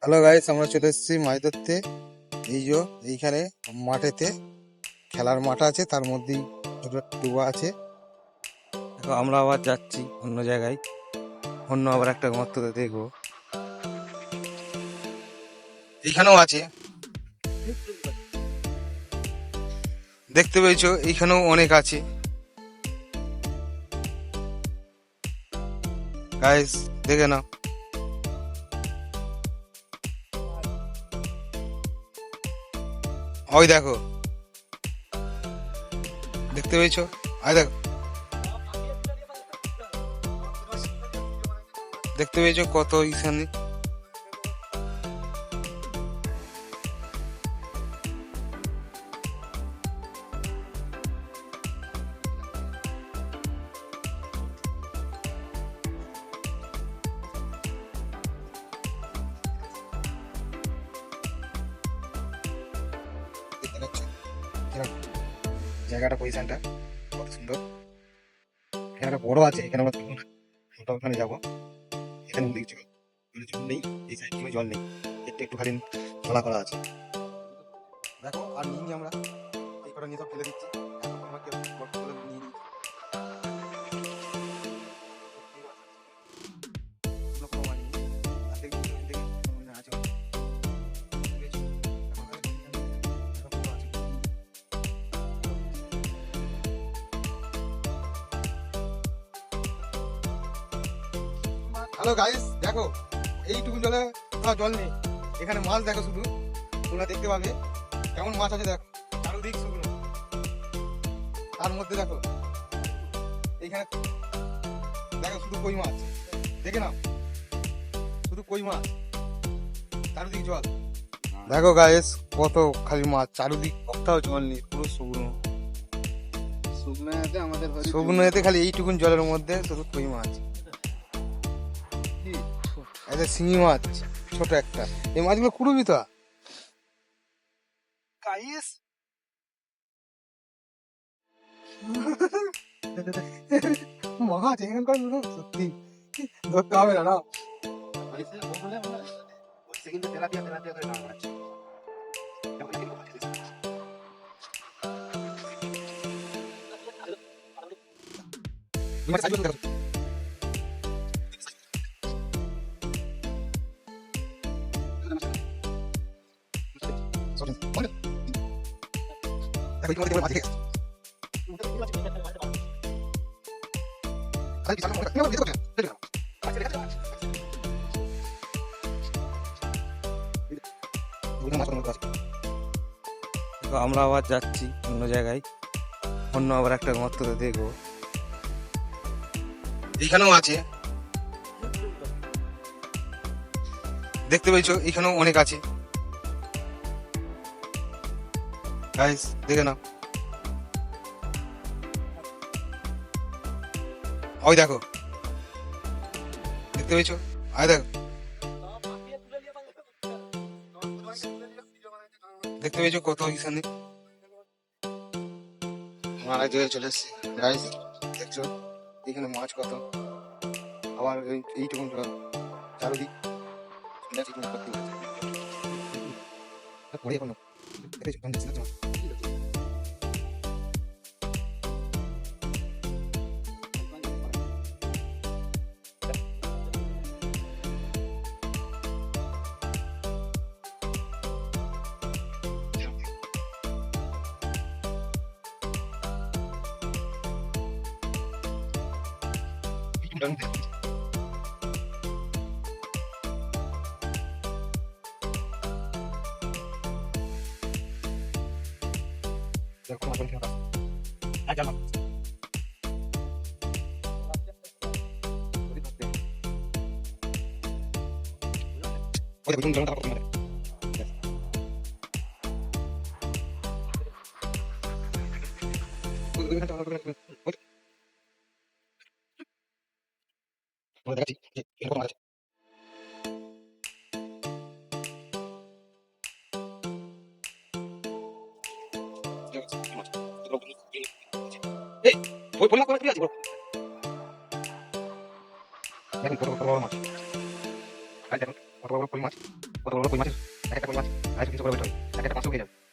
Hello guys, আমরা চলে এসেছি মাছ ধরতে। এই যে এইখানে মাঠেতে খেলার মাঠ আছে, তার মধ্যেই ছোট ডুবা আছে। দেখো আমরা আবার যাচ্ছি অন্য জায়গায়, অন্য আবার একটা গর্ততে দেখবো। এইখানেও আছে, দেখতে পেয়েছো? এইখানেও অনেক আছে গাইস, দেখে নাও। ওই দেখো, দেখতে পেয়েছো? আয় দেখো, দেখতে পেয়েছো কত এইখানে। দেখতে পাচ্ছ কিরকম জায়গাটা, পজিশনটা কত সুন্দর। এখানে একটা বড় আছে, এখানে আমরা থাকবো না, ওটা ওখানে যাবো। এখানে দেখছো জল নেই, এই সাইড কোনো জল নেই, একটু একটু খালি খোলা করা আছে। দেখো আর নিয়ে আমরা এই কটা নিয়ে সব ফেলে দিচ্ছি। এখন আমাকে বট করে নিয়ে নিচ্ছি। কোনো কোনো মাছ নেই। আর দেখি দেখি মনে আছে। বুঝেছো? এখন আর এখন কোনো আছে। হ্যালো গাইস, দেখো এইটুকু জলে জল নেই, এখানে মাছ দেখো শুধু, তোমরা দেখতে পাবে কেমন মাছ আছে। দেখো চারদিক শুকনো, তার মধ্যে দেখো এইখানে দেখো শুধু কই মাছ, দেখে নাও শুধু কই মাছ, চারদিক জল। দেখো গাইস কত খালি মাছ, চারদিক কোথাও জল নেই, পুরো শুকনো শুকনো এতে খালি এইটুকুন জলের মধ্যে শুধু কই মাছ। এটা শিঙি মাছ, ছোট একটা। এই মাছগুলো কুড়বি তো গাইস। মাছ এখানকার সত্যি ধরতে হবে না না। আমরা আবার যাচ্ছি অন্য জায়গায়, অন্য আবার একটা গর্ততে দেখবো। এইখানেও আছে, দেখতে পেয়েছো? এইখানেও অনেক আছে গাইস, দেখে নাও। ওই দেখো, দেখতে পেয়েছো? আয় দেখো, দেখতে পেয়েছো কত এইখানে। আমার এক জায়গায় চলে এসছি গাইস, দেখছো এখানে মাছ কত। আবার এইটুকু চারদিক পড়ে এখনো দেখেছো কোন দিকে যাচ্ছে। দেখো মাছ অনেক আছে। আর জানো ওই দেখো তুমি জানো কত ওইখানটা ওই দেখাচ্ছি যে এরকম মাছ আছে। এই ওই বললা করে কি আছে দেখুন কত বড় মাছ, আর দেখুন কত বড় কই মাছ। কত বড় বড় কই মাছের এক একটা কই মাছ 250 300 করে ওয়েট হবে, একটা 500 হয়ে যাবে।